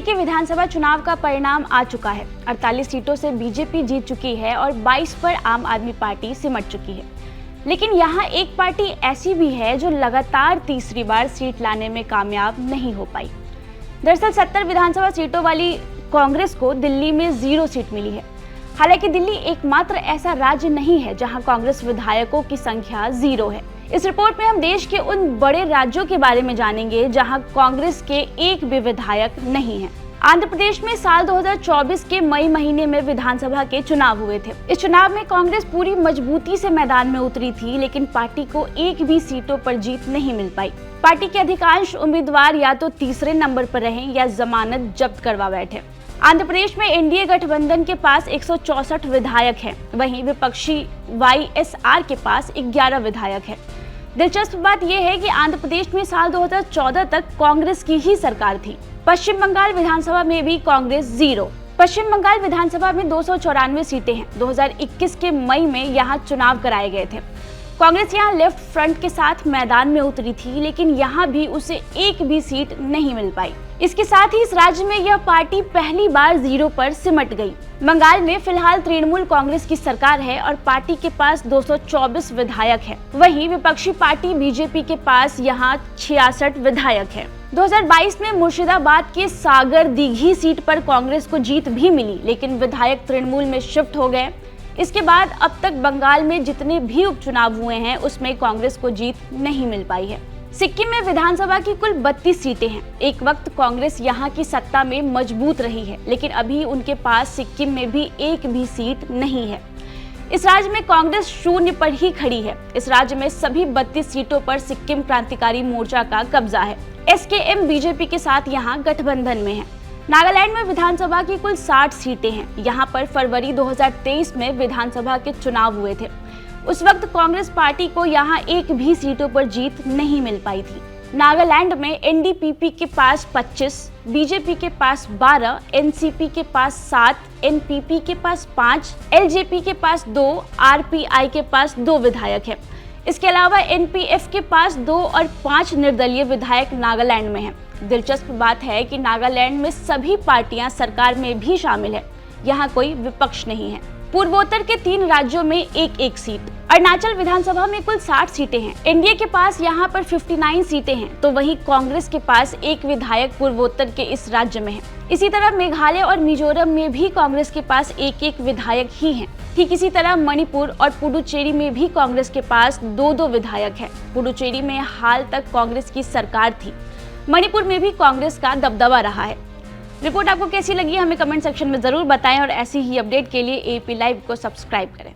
के विधानसभा चुनाव का परिणाम आ चुका है। 48 सीटों से बीजेपी जीत चुकी है और 22 पर आम आदमी पार्टी सिमट चुकी है। लेकिन यहाँ एक पार्टी ऐसी भी है जो लगातार तीसरी बार सीट लाने में कामयाब नहीं हो पाई। दरअसल 70 विधानसभा सीटों वाली कांग्रेस को दिल्ली में 0 सीट मिली है। हालांकि दिल्ली एकमात्र ऐसा राज्य नहीं है जहां कांग्रेस विधायकों की संख्या 0 है। इस रिपोर्ट में हम देश के उन बड़े राज्यों के बारे में जानेंगे जहां कांग्रेस के एक भी विधायक नहीं है। आंध्र प्रदेश में साल 2024 के मई महीने में विधानसभा के चुनाव हुए थे। इस चुनाव में कांग्रेस पूरी मजबूती से मैदान में उतरी थी, लेकिन पार्टी को एक भी सीटों पर जीत नहीं मिल पाई। पार्टी के अधिकांश उम्मीदवार या तो तीसरे नंबर पर रहे या जमानत जब्त करवा बैठे। आंध्र प्रदेश में एनडीए गठबंधन के पास 164 विधायक हैं, वहीं विपक्षी वाईएसआर के पास 11 विधायक हैं। दिलचस्प बात यह है कि आंध्र प्रदेश में साल 2014 तक कांग्रेस की ही सरकार थी। पश्चिम बंगाल विधानसभा में भी कांग्रेस 0। पश्चिम बंगाल विधानसभा में 294 सीटें हैं। 2021 के मई में यहाँ चुनाव कराए गए थे। कांग्रेस यहाँ लेफ्ट फ्रंट के साथ मैदान में उतरी थी, लेकिन यहाँ भी उसे एक भी सीट नहीं मिल पाई। इसके साथ ही इस राज्य में यह पार्टी पहली बार 0 पर सिमट गई। बंगाल में फिलहाल तृणमूल कांग्रेस की सरकार है और पार्टी के पास 224 विधायक हैं। वहीं विपक्षी पार्टी बीजेपी के पास यहाँ 66 विधायक हैं। 2022 में मुर्शिदाबाद के सागर दीघी सीट पर कांग्रेस को जीत भी मिली, लेकिन विधायक तृणमूल में शिफ्ट हो गए। इसके बाद अब तक बंगाल में जितने भी उपचुनाव हुए हैं उसमें कांग्रेस को जीत नहीं मिल पाई है। सिक्किम में विधानसभा की कुल 32 सीटें हैं। एक वक्त कांग्रेस यहाँ की सत्ता में मजबूत रही है, लेकिन अभी उनके पास सिक्किम में भी एक भी सीट नहीं है। इस राज्य में कांग्रेस 0 पर ही खड़ी है। इस राज्य में सभी 32 सीटों पर सिक्किम क्रांतिकारी मोर्चा का कब्जा है। एसकेएम बीजेपी के साथ यहाँ गठबंधन में है। नागालैंड में विधानसभा की कुल 60 सीटें हैं। यहाँ पर फरवरी 2023 में विधानसभा के चुनाव हुए थे। उस वक्त कांग्रेस पार्टी को यहाँ एक भी सीटों पर जीत नहीं मिल पाई थी। नागालैंड में एनडीपीपी के पास 25, बीजेपी के पास 12, एनसीपी के पास 7, एनपीपी के पास 5, एलजेपी के पास 2, आरपीआई के पास 2 विधायक हैं। इसके अलावा एनपीएफ के पास 2 और 5 निर्दलीय विधायक नागालैंड में हैं। दिलचस्प बात है कि नागालैंड में सभी पार्टियां सरकार में भी शामिल है। यहाँ कोई विपक्ष नहीं है। पूर्वोत्तर के 3 राज्यों में एक सीट। अरुणाचल विधानसभा में कुल 60 सीटें हैं। एनडीए के पास यहाँ पर 59 सीटें हैं, तो वहीं कांग्रेस के पास एक विधायक पूर्वोत्तर के इस राज्य में है। इसी तरह मेघालय और मिजोरम में भी कांग्रेस के पास एक विधायक ही हैं। ठीक इसी तरह मणिपुर और पुडुचेरी में भी कांग्रेस के पास 2 विधायक हैं। पुडुचेरी में हाल तक कांग्रेस की सरकार थी। मणिपुर में भी कांग्रेस का दबदबा रहा है। रिपोर्ट आपको कैसी लगी हमें कमेंट सेक्शन में जरूर बताएं और ऐसी ही अपडेट के लिए एपी लाइव को सब्सक्राइब करें।